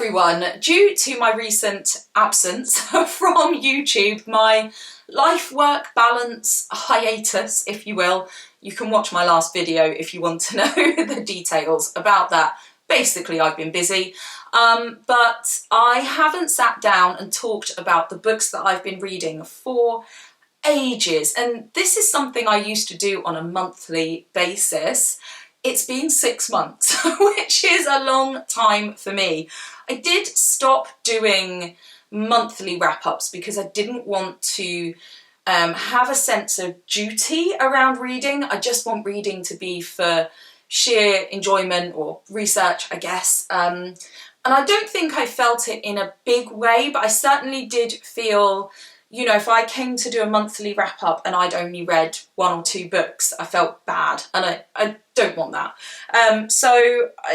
everyone. Due to my recent absence from YouTube, my life-work balance hiatus, if you will, you can watch my last video if you want to know the details about that. Basically, I've been busy, but I haven't sat down and talked about the books that I've been reading for ages, and this is something I used to do on a monthly basis. It's been 6 months, which is a long time for me. I did stop doing monthly wrap-ups because I didn't want to have a sense of duty around reading. I just want reading to be for sheer enjoyment or research, I guess. And I don't think I felt it in a big way, but I certainly did feel, you know, if I came to do a monthly wrap-up and I'd only read 1 or 2 books, I felt bad, and I don't want that.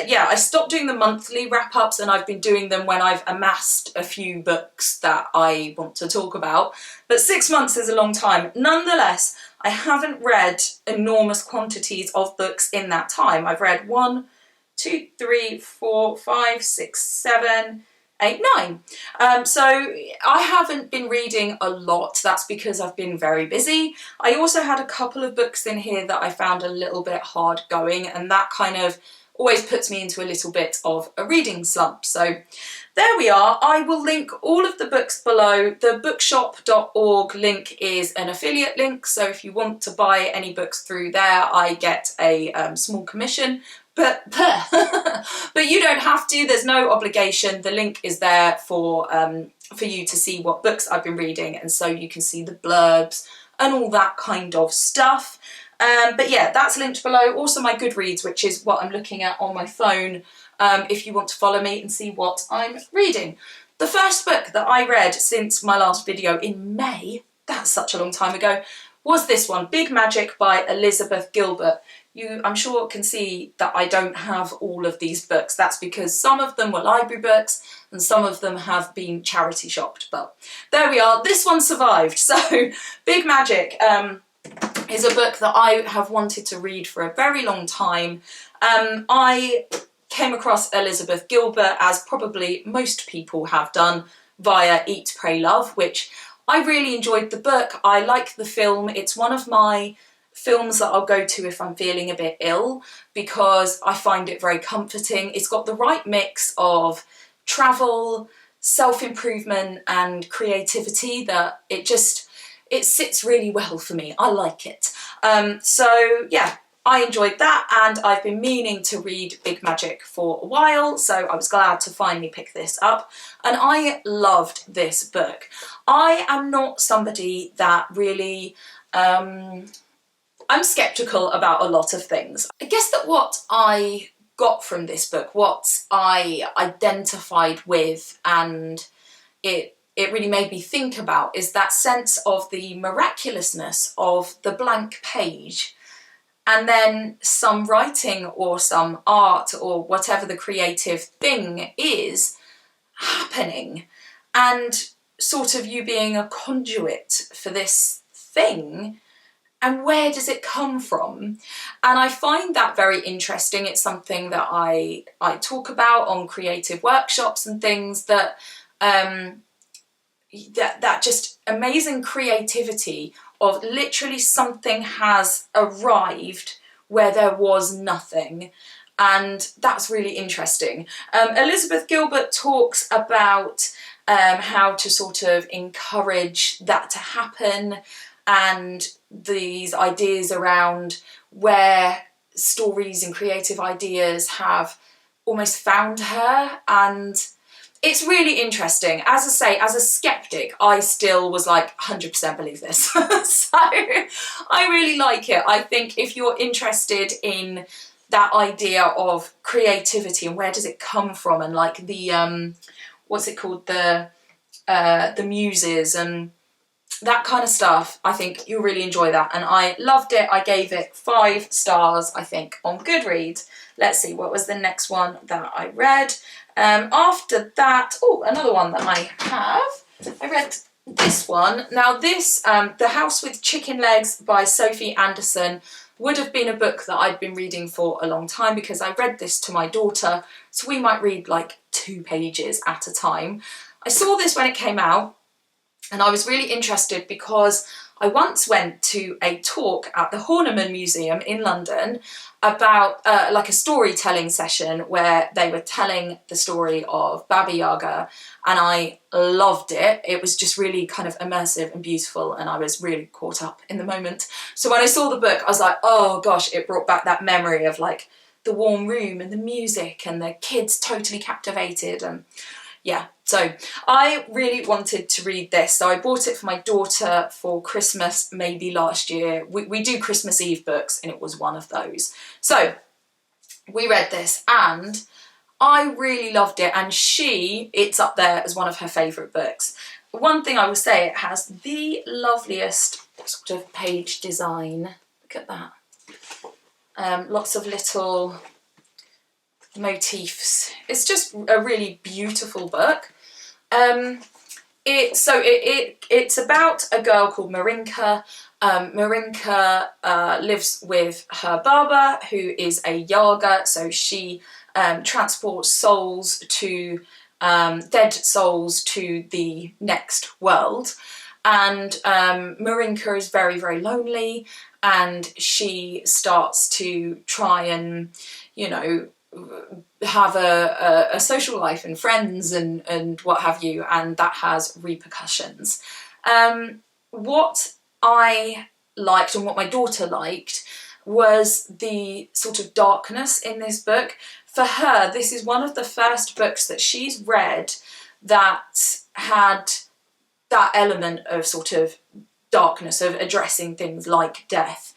Yeah, I stopped doing the monthly wrap-ups, and I've been doing them when I've amassed a few books that I want to talk about. But 6 months is a long time. Nonetheless, I haven't read enormous quantities of books in that time. I've read 1, 2, 3, 4, 5, 6, 7, 8, 9. So I haven't been reading a lot. That's because I've been very busy. I also had a couple of books in here that I found a little bit hard going, and that kind of always puts me into a little bit of a reading slump. So there we are. I will link all of the books below. The bookshop.org link is an affiliate link, so if you want to buy any books through there, I get a small commission. But you don't have to. There's no obligation. The link is there for you to see what books I've been reading, and so you can see the blurbs and all that kind of stuff. But yeah, that's linked below. Also my Goodreads, which is what I'm looking at on my phone, if you want to follow me and see what I'm reading. The first book that I read since my last video in May, that's such a long time ago, was this one, Big Magic by Elizabeth Gilbert. You, I'm sure, can see that I don't have all of these books. That's because some of them were library books and some of them have been charity shopped. But there we are. This one survived. So Big Magic is a book that I have wanted to read for a very long time. I came across Elizabeth Gilbert, as probably most people have done, via Eat, Pray, Love, which I really enjoyed the book. I like the film. It's one of my films that I'll go to if I'm feeling a bit ill, because I find it very comforting. It's got the right mix of travel, self-improvement and creativity that it sits really well for me. I like it. So yeah, I enjoyed that, and I've been meaning to read Big Magic for a while, so I was glad to finally pick this up, and I loved this book. I am not somebody that really I'm sceptical about a lot of things. I guess that what I got from this book, what I identified with, and it really made me think about, is that sense of the miraculousness of the blank page, and then some writing or some art or whatever the creative thing is happening, and sort of you being a conduit for this thing. And where does it come from? And I find that very interesting. It's something that I talk about on creative workshops and things, that that just amazing creativity of literally something has arrived where there was nothing. And that's really interesting. Elizabeth Gilbert talks about how to sort of encourage that to happen, and these ideas around where stories and creative ideas have almost found her. And it's really interesting. As I say, as a skeptic, I still was like, 100% believe this. So I really like it. I think if you're interested in that idea of creativity and where does it come from, and like the what's it called, the muses and that kind of stuff, I think you'll really enjoy that, and I loved it. I gave it 5 stars, I think, on Goodreads. Let's see, what was the next one that I read? After that, oh, another one that I have. I read this one. Now this, The House with Chicken Legs by Sophie Anderson, would have been a book that I'd been reading for a long time, because I read this to my daughter, so we might read like 2 pages at a time. I saw this when it came out and I was really interested because I once went to a talk at the Horniman Museum in London about like a storytelling session where they were telling the story of Baba Yaga, and I loved it. It was just really kind of immersive and beautiful, and I was really caught up in the moment. So when I saw the book, I was like, oh gosh, it brought back that memory of like the warm room and the music and the kids totally captivated. And yeah, so I really wanted to read this. So I bought it for my daughter for Christmas, maybe last year. We do Christmas Eve books, and it was one of those. So we read this and I really loved it, and it's up there as one of her favourite books. One thing I will say, it has the loveliest sort of page design. Look at that. Lots of little motifs. It's just a really beautiful book. It's about a girl called Marinka. Marinka lives with her Baba, who is a Yaga, so she transports souls to dead souls to the next world. And Marinka is very, very lonely, and she starts to try and, you know, have a social life and friends and what have you, and that has repercussions. What I liked and what my daughter liked was the sort of darkness in this book. For her, this is one of the first books that she's read that had that element of sort of darkness, of addressing things like death,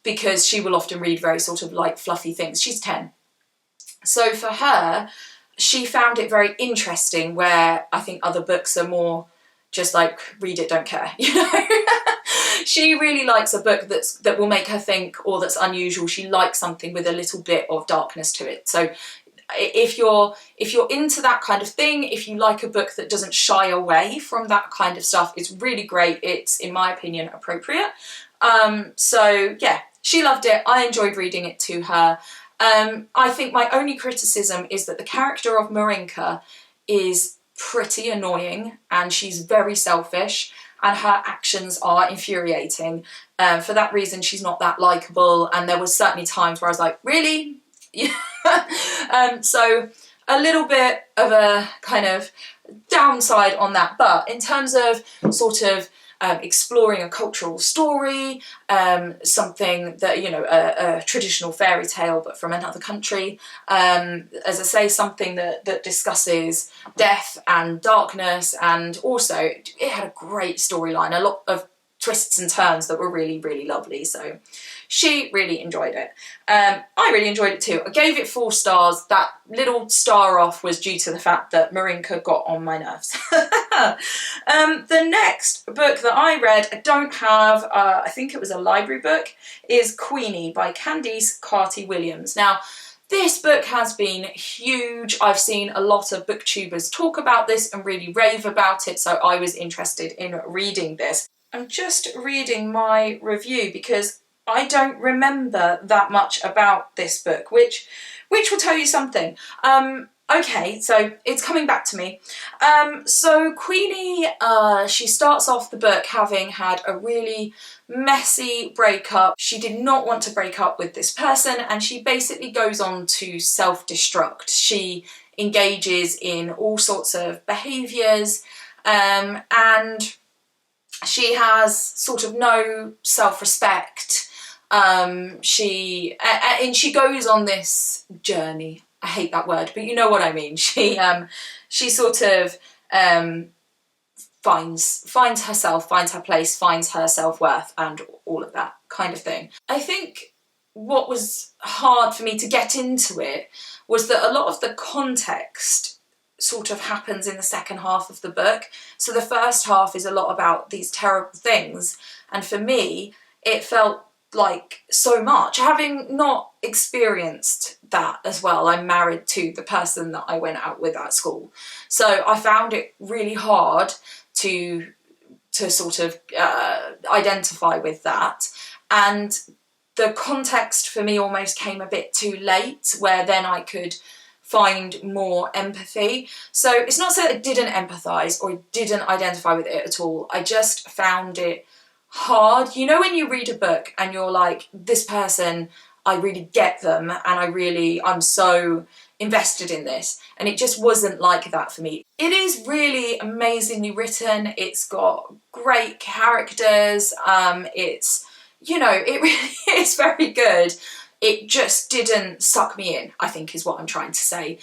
because she will often read very sort of light, fluffy things. She's 10. So for her, she found it very interesting, where I think other books are more just like, read it, don't care, you know? She really likes a book that will make her think, or that's unusual. She likes something with a little bit of darkness to it. So if you're into that kind of thing, if you like a book that doesn't shy away from that kind of stuff, it's really great. It's, in my opinion, appropriate. So yeah, she loved it. I enjoyed reading it to her. I think my only criticism is that the character of Marinka is pretty annoying, and she's very selfish, and her actions are infuriating. For that reason, she's not that likeable, and there was certainly times where I was like, really? So a little bit of a kind of downside on that, but in terms of sort of exploring a cultural story, something that, you know, a traditional fairy tale but from another country, as I say, something that discusses death and darkness, and also it had a great storyline, a lot of twists and turns that were really, really lovely. So she really enjoyed it. I really enjoyed it too. I gave it 4 stars. That little star off was due to the fact that Marinka got on my nerves. The next book that I read, I don't have, I think it was a library book, is Queenie by Candice Carty-Williams. Now, this book has been huge. I've seen a lot of booktubers talk about this and really rave about it, so I was interested in reading this. I'm just reading my review because I don't remember that much about this book, which will tell you something. Okay, so it's coming back to me. So Queenie, she starts off the book having had a really messy breakup. She did not want to break up with this person, and she basically goes on to self-destruct. She engages in all sorts of behaviours, and she has sort of no self-respect. She goes on this journey. I hate that word, but you know what I mean. She sort of finds herself, finds her place, finds her self-worth, and all of that kind of thing. I think what was hard for me to get into it was that a lot of the context sort of happens in the second half of the book. So the first half is a lot about these terrible things, and for me it felt like so much, having not experienced that as well. I'm married to the person that I went out with at school, so I found it really hard to sort of identify with that, and the context for me almost came a bit too late, where then I could find more empathy. So it's not so that I didn't empathise or didn't identify with it at all. I just found it hard. You know, when you read a book and you're like, this person, I really get them, and I'm so invested in this, and it just wasn't like that for me. It is really amazingly written. It's got great characters. It's, you know, it really is very good. It just didn't suck me in, I think is what I'm trying to say.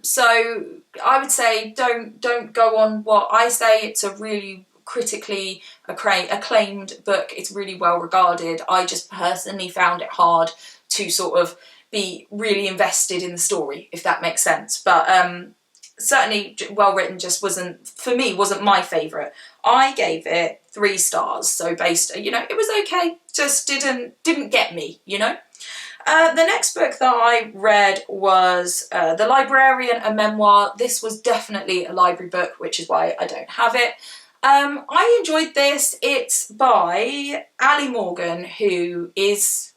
So I would say don't go on what I say. It's a really critically acclaimed book. It's really well regarded. I just personally found it hard to sort of be really invested in the story, if that makes sense. But certainly well written, just wasn't, for me, wasn't my favourite. I gave it 3 stars. So based, you know, it was okay, just didn't get me, you know. The next book that I read was The Librarian, a memoir. This was definitely a library book, which is why I don't have it. I enjoyed this. It's by Allie Morgan, who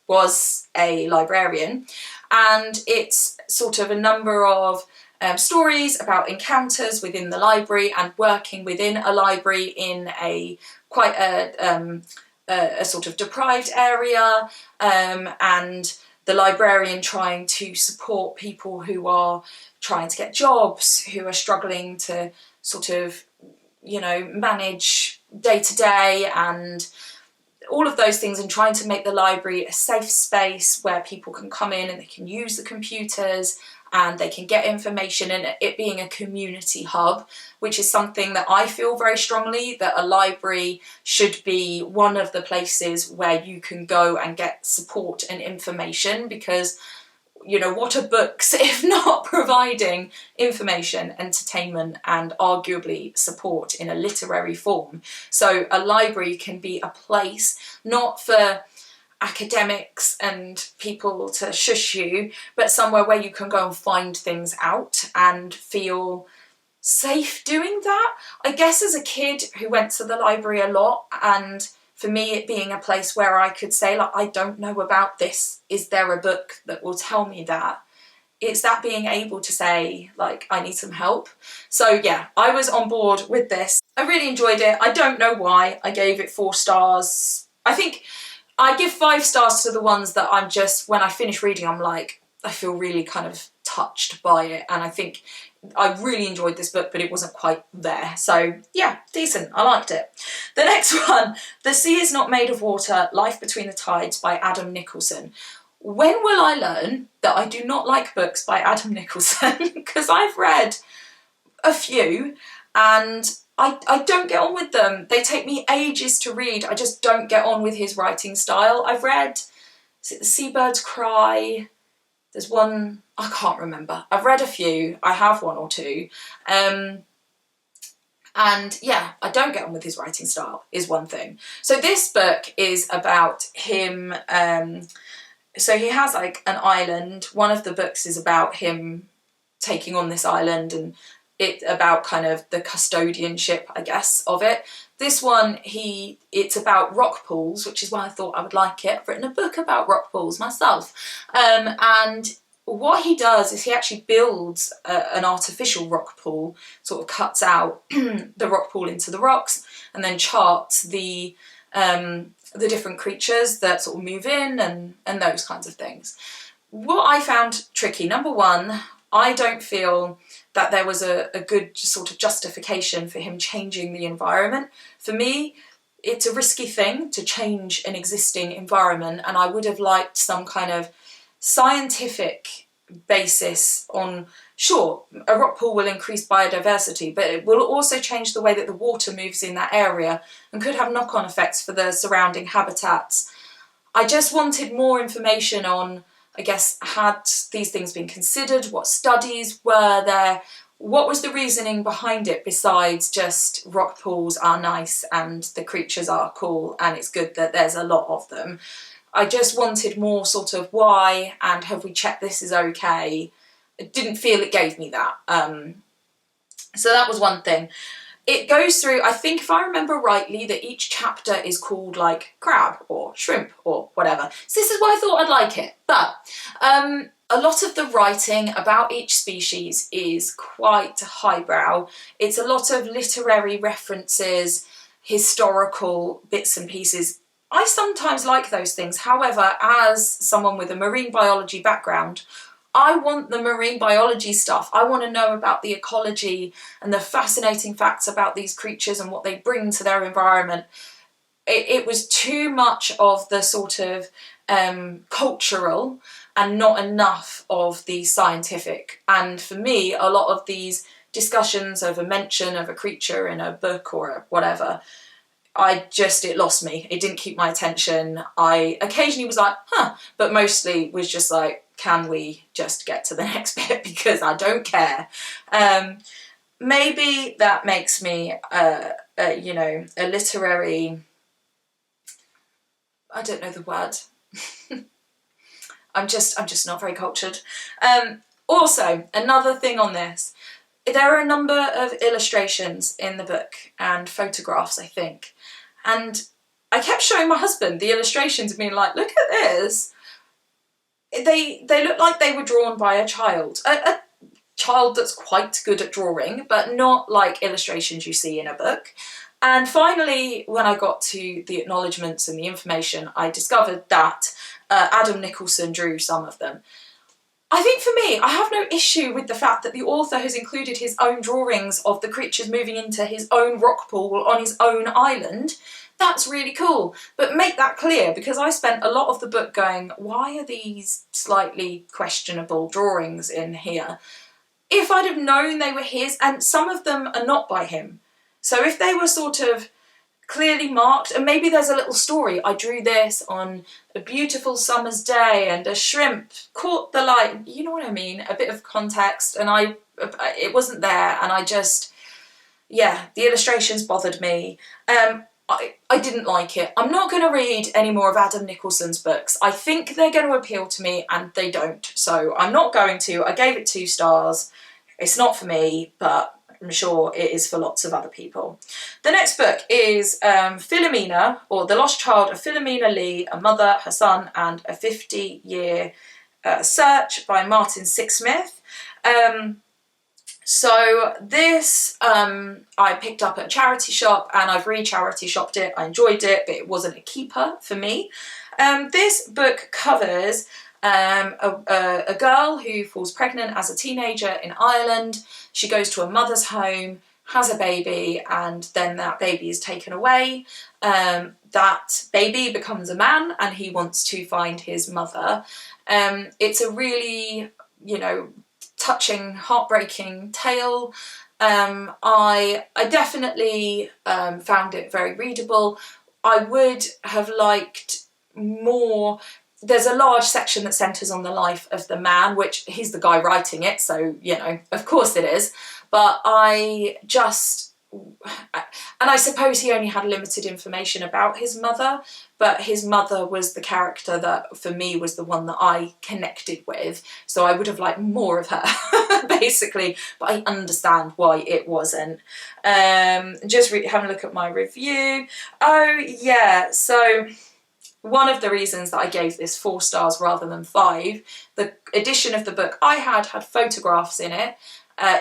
was a librarian, and it's sort of a number of stories about encounters within the library and working within a library in quite a sort of deprived area, and the librarian trying to support people who are trying to get jobs, who are struggling to sort of, you know, manage day to day and all of those things, and trying to make the library a safe space where people can come in and they can use the computers and they can get information, and it being a community hub, which is something that I feel very strongly, that a library should be one of the places where you can go and get support and information, because, you know, what are books if not providing information, entertainment, and arguably support in a literary form? So a library can be a place not for academics and people to shush you, but somewhere where you can go and find things out and feel safe doing that. I guess as a kid who went to the library a lot, and for me it being a place where I could say, like, I don't know about this, is there a book that will tell me that? It's that being able to say, like, I need some help. So yeah, I was on board with this. I really enjoyed it. I don't know why I gave it 4 stars. I think I give 5 stars to the ones that I'm just, when I finish reading, I'm like, I feel really kind of touched by it. And I think I really enjoyed this book, but it wasn't quite there. So yeah, decent. I liked it. The next one, The Sea is Not Made of Water, Life Between the Tides by Adam Nicolson. When will I learn that I do not like books by Adam Nicolson? Because I've read a few and I don't get on with them. They take me ages to read. I just don't get on with his writing style. I've read, is it The Seabirds Cry? There's one, I can't remember. I've read a few. I have 1 or 2. And yeah, I don't get on with his writing style is one thing. So this book is about him. So he has like an island. One of the books is about him taking on this island, and it about kind of the custodianship, I guess, of it. This one, it's about rock pools, which is why I thought I would like it. I've written a book about rock pools myself. And what he does is he actually builds an artificial rock pool, sort of cuts out the rock pool into the rocks, and then charts the different creatures that sort of move in and those kinds of things. What I found tricky, number one, I don't feel that there was a good sort of justification for him changing the environment. For me, it's a risky thing to change an existing environment, and I would have liked some kind of scientific basis on, sure, a rock pool will increase biodiversity, but it will also change the way that the water moves in that area and could have knock-on effects for the surrounding habitats. I just wanted more information on, I guess, had these things been considered? What studies were there? What was the reasoning behind it besides just rock pools are nice and the creatures are cool and it's good that there's a lot of them? I just wanted more sort of why, and have we checked this is okay? I didn't feel it gave me that. So that was one thing. It goes through, I think if I remember rightly, that each chapter is called like crab or shrimp or whatever. So this is why I thought I'd like it. But a lot of the writing about each species is quite highbrow. It's a lot of literary references, historical bits and pieces. I sometimes like those things. However, as someone with a marine biology background, I want the marine biology stuff. I want to know about the ecology and the fascinating facts about these creatures and what they bring to their environment. It was too much of the sort of cultural and not enough of the scientific. And for me, a lot of these discussions of a mention of a creature in a book or whatever, it lost me. It didn't keep my attention. I occasionally was like, but mostly was just like, can we just get to the next bit, because I don't care. Maybe that makes me, a literary, I don't know the word. I'm just not very cultured. Also, another thing on this, there are a number of illustrations in the book and photographs, I think. And I kept showing my husband the illustrations and being like, look at this. They look like they were drawn by a child. A child that's quite good at drawing, but not like illustrations you see in a book. And finally, when I got to the acknowledgements and the information, I discovered that Adam Nicolson drew some of them. I think for me, I have no issue with the fact that the author has included his own drawings of the creatures moving into his own rock pool on his own island. That's really cool. But make that clear, because I spent a lot of the book going, why are these slightly questionable drawings in here? If I'd have known they were his, and some of them are not by him. So if they were sort of clearly marked, and maybe there's a little story, I drew this on a beautiful summer's day and a shrimp caught the light, you know what I mean, a bit of context, and it wasn't there, and the illustrations bothered me. I didn't like it. I'm not going to read any more of Adam Nicolson's books. I think they're going to appeal to me, and they don't, so I'm not going to. I gave it 2 stars. It's not for me, but I'm sure it is for lots of other people. The next book is Philomena, or The Lost Child of Philomena Lee, a mother, her son, and a 50-year search by Martin Sixsmith. So this I picked up at a charity shop, and I've re-charity shopped it. I enjoyed it, but it wasn't a keeper for me. This book covers a girl who falls pregnant as a teenager in Ireland. She goes to a mother's home, has a baby, and then that baby is taken away. That baby becomes a man, and he wants to find his mother. It's a really, touching, heartbreaking tale. I definitely found it very readable. I would have liked more. There's a large section that centres on the life of the man, which he's the guy writing it, so, of course it is. But and I suppose he only had limited information about his mother, but his mother was the character that, for me, was the one that I connected with. So I would have liked more of her, basically, but I understand why it wasn't. Just having a look at my review. Oh, yeah, so one of the reasons that I gave this 4 stars rather than 5, the edition of the book I had photographs in it,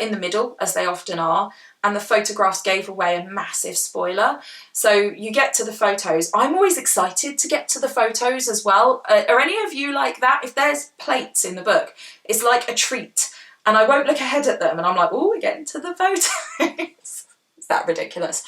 in the middle, as they often are, and the photographs gave away a massive spoiler. So you get to the photos. I'm always excited to get to the photos as well. Are any of you like that? If there's plates in the book, it's like a treat, and I won't look ahead at them, and I'm like, oh, we're getting to the photos. Is that ridiculous?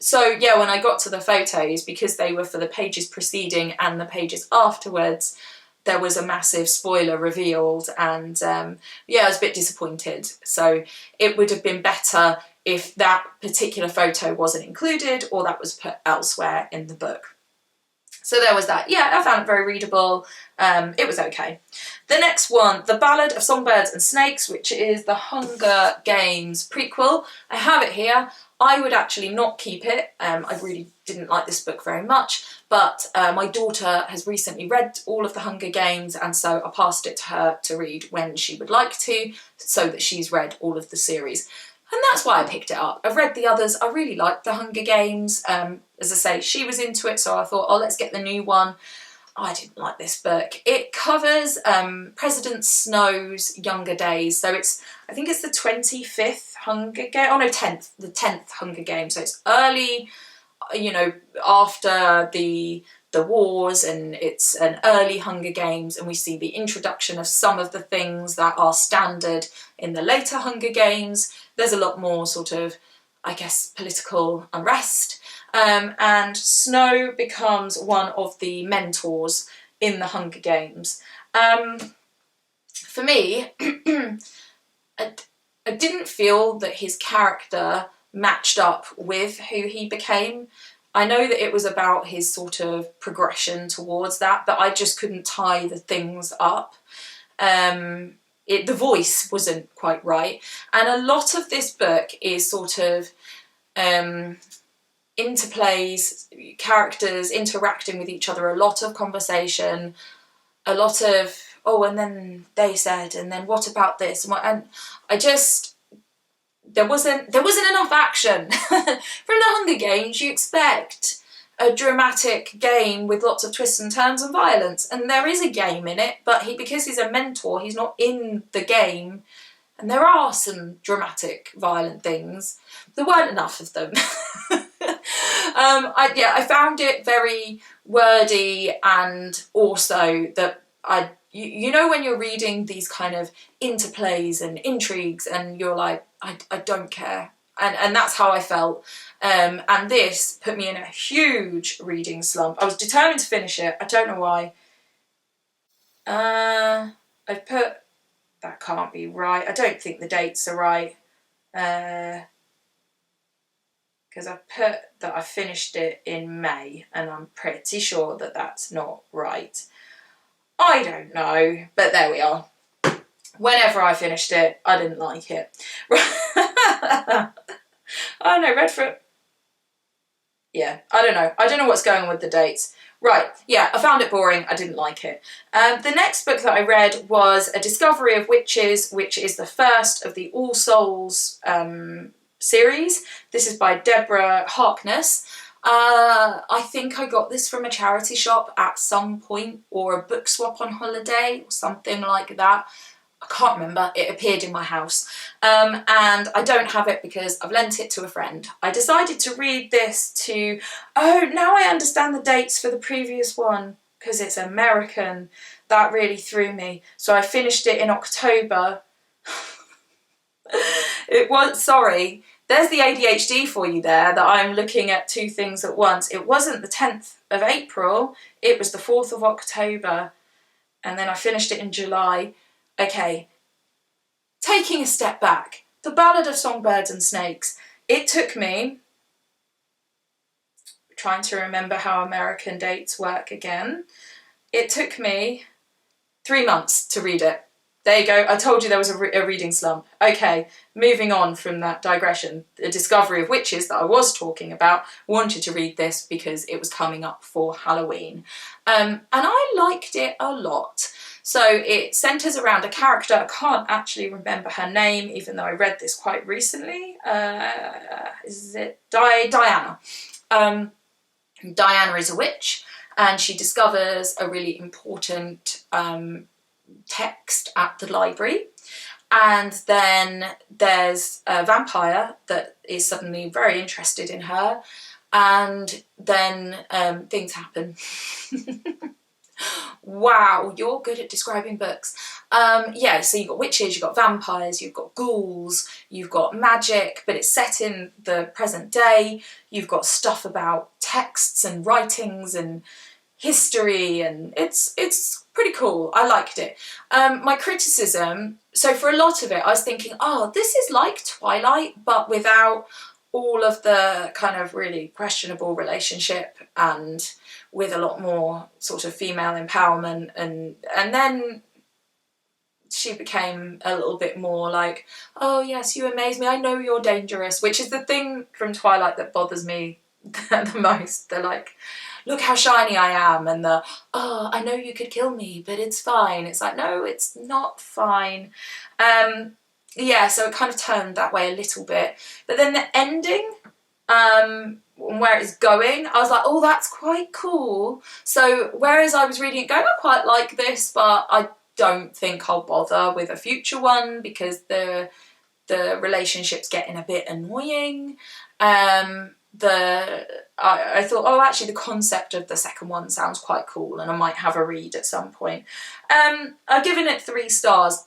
So yeah, when I got to the photos, because they were for the pages preceding and the pages afterwards, there was a massive spoiler revealed, and I was a bit disappointed. So it would have been better if that particular photo wasn't included, or that was put elsewhere in the book. So there was that. Yeah, I found it very readable. It was okay. The next one, The Ballad of Songbirds and Snakes, which is the Hunger Games prequel. I have it here. I would actually not keep it. I really didn't like this book very much, but my daughter has recently read all of the Hunger Games, and so I passed it to her to read when she would like to, so that she's read all of the series. And that's why I picked it up. I've read the others. I really liked the Hunger Games. As I say, she was into it, so I thought, oh, let's get the new one. I didn't like this book. It covers President Snow's younger days. So I think it's the 25th Hunger Game. Oh no, the 10th Hunger Game. So it's early, you know, after the wars, and it's an early Hunger Games, and we see the introduction of some of the things that are standard in the later Hunger Games. There's a lot more sort of, I guess, political unrest. And Snow becomes one of the mentors in the Hunger Games. For me, I didn't feel that his character matched up with who he became. I know that it was about his sort of progression towards that, but I just couldn't tie the things up. The voice wasn't quite right. And a lot of this book is sort of interplays, characters interacting with each other, a lot of conversation, a lot of, oh, and then they said, and then what about this? And I just, there wasn't enough action. From the Hunger Games, you expect a dramatic game with lots of twists and turns and violence, and there is a game in it, but because he's a mentor, he's not in the game, and there are some dramatic, violent things. There weren't enough of them. I found it very wordy, and also that you know when you're reading these kind of interplays and intrigues, and you're like, I don't care, and that's how I felt. And this put me in a huge reading slump. I was determined to finish it. I don't know why. I've put, that can't be right. I don't think the dates are right. Because I put that I finished it in May, and I'm pretty sure that that's not right. I don't know, but there we are. Whenever I finished it, I didn't like it. Oh no, Redford. Yeah, I don't know. I don't know what's going on with the dates. Right, yeah, I found it boring. I didn't like it. The next book that I read was A Discovery of Witches, which is the first of the All Souls series. This is by Deborah Harkness. I think I got this from a charity shop at some point, or a book swap on holiday, or something like that. I can't remember. It appeared in my house. And I don't have it because I've lent it to a friend. I decided to read this to... Oh, now I understand the dates for the previous one, because it's American. That really threw me. So I finished it in October. It was... Sorry. There's the ADHD for you there, that I'm looking at two things at once. It wasn't the 10th of April. It was the 4th of October. And then I finished it in July. Okay, taking a step back, the Ballad of Songbirds and Snakes. It took me, trying to remember how American dates work again, it took me 3 months to read it. There you go, I told you there was a reading slump. Okay, moving on from that digression. The Discovery of Witches that I was talking about, wanted to read this because it was coming up for Halloween. And I liked it a lot. So it centres around a character, I can't actually remember her name, even though I read this quite recently. Is it Diana? Diana is a witch, and she discovers a really important text at the library. And then there's a vampire that is suddenly very interested in her, and then things happen. Wow, you're good at describing books. Yeah, so you've got witches, you've got vampires, you've got ghouls, you've got magic, but it's set in the present day. You've got stuff about texts and writings and history, and it's pretty cool. I liked it. My criticism, so for a lot of it, I was thinking, oh, this is like Twilight, but without all of the kind of really questionable relationship, and with a lot more sort of female empowerment, and then she became a little bit more like, oh yes, you amaze me, I know you're dangerous, which is the thing from Twilight that bothers me the most. They're like, look how shiny I am, and the, oh, I know you could kill me, but it's fine. It's like, no, it's not fine. Yeah, so it kind of turned that way a little bit. But then the ending where it's going, I was like, oh, that's quite cool. So whereas I was reading it going, I quite like this, but I don't think I'll bother with a future one because the relationship's getting a bit annoying. I thought, oh, actually the concept of the second one sounds quite cool and I might have a read at some point. I've given it 3 stars.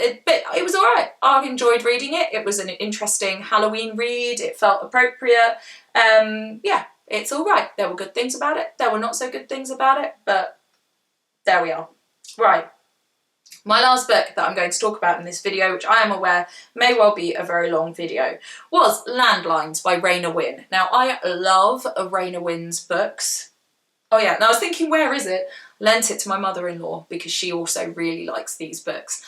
It was all right. I enjoyed reading it. It was an interesting Halloween read. It felt appropriate. Yeah, it's all right. There were good things about it. There were not so good things about it, but there we are. Right. My last book that I'm going to talk about in this video, which I am aware may well be a very long video, was Landlines by Raynor Winn. Now, I love Raynor Winn's books. Oh yeah, and I was thinking, where is it? Lent it to my mother-in-law because she also really likes these books.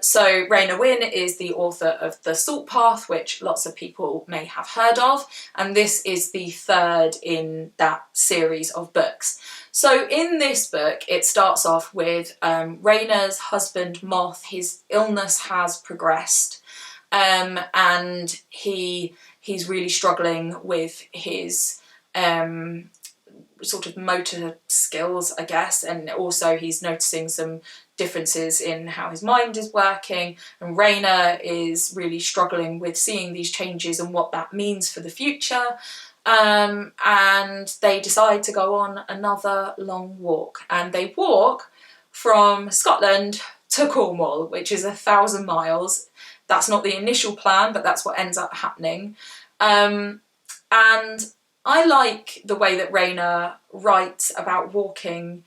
So Raynor Winn is the author of The Salt Path, which lots of people may have heard of, and this is the 3rd in that series of books. So in this book, it starts off with Raynor's husband, Moth. His illness has progressed, and he's really struggling with his sort of motor skills, I guess, and also he's noticing some differences in how his mind is working, and Raynor is really struggling with seeing these changes and what that means for the future. And they decide to go on another long walk, and they walk from Scotland to Cornwall, which is 1,000 miles. That's not the initial plan, but that's what ends up happening. And I like the way that Raynor writes about walking,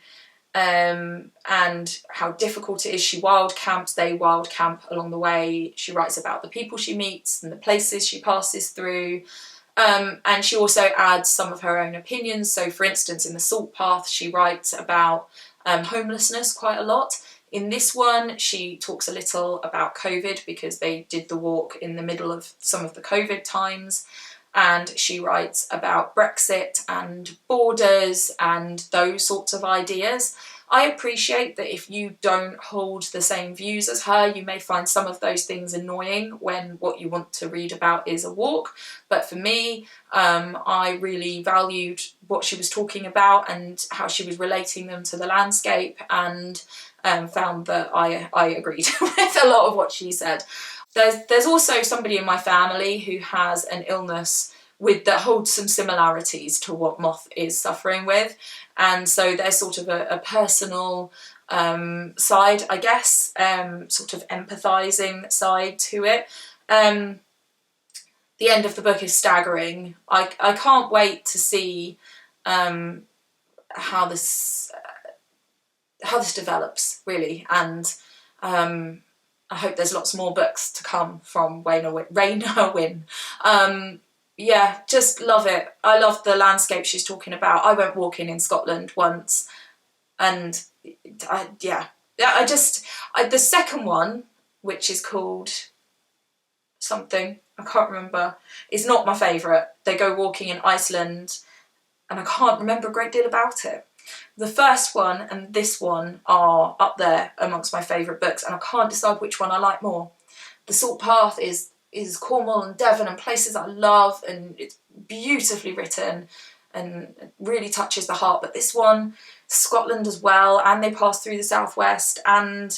and how difficult it is. She wild camps, they wild camp along the way. She writes about the people she meets and the places she passes through. And she also adds some of her own opinions. So for instance, in The Salt Path, she writes about homelessness quite a lot. In this one, she talks a little about COVID because they did the walk in the middle of some of the COVID times. And she writes about Brexit and borders and those sorts of ideas. I appreciate that if you don't hold the same views as her, you may find some of those things annoying when what you want to read about is a walk. But for me, I really valued what she was talking about and how she was relating them to the landscape, and found that I agreed with a lot of what she said. There's also somebody in my family who has an illness that holds some similarities to what Moth is suffering with, and so there's sort of a personal side, I guess, sort of empathising side to it. The end of the book is staggering. I can't wait to see how this develops, really, and I hope there's lots more books to come from Raynor Winn. Yeah, just love it. I love the landscape she's talking about. I went walking in Scotland once, and the second one, which is called something, I can't remember, is not my favourite. They go walking in Iceland, and I can't remember a great deal about it. The first one and this one are up there amongst my favourite books, and I can't decide which one I like more. The Salt Path is Cornwall and Devon and places I love, and it's beautifully written and really touches the heart. But this one, Scotland as well, and they pass through the southwest, and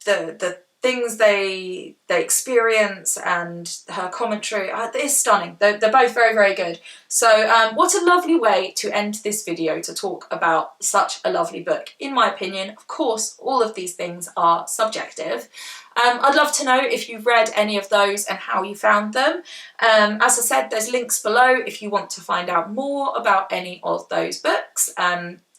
the things they experience and her commentary is stunning. They're both very, very good. So what a lovely way to end this video, to talk about such a lovely book. In my opinion, of course, all of these things are subjective. I'd love to know if you've read any of those and how you found them. As I said, there's links below if you want to find out more about any of those books.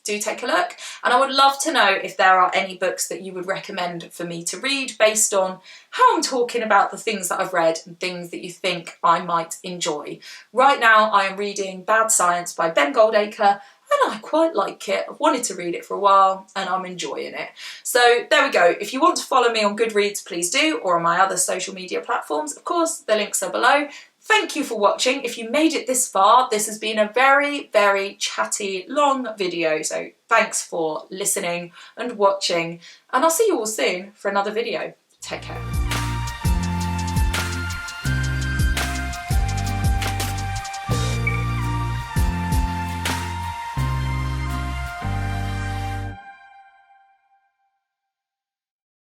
Do take a look, and I would love to know if there are any books that you would recommend for me to read based on how I'm talking about the things that I've read and things that you think I might enjoy. Right now I am reading Bad Science by Ben Goldacre, and I quite like it. I've wanted to read it for a while and I'm enjoying it. So there we go. If you want to follow me on Goodreads, please do, or on my other social media platforms. Of course, the links are below. Thank you for watching. If you made it this far, this has been a very, very chatty, long video. So thanks for listening and watching, and I'll see you all soon for another video. Take care.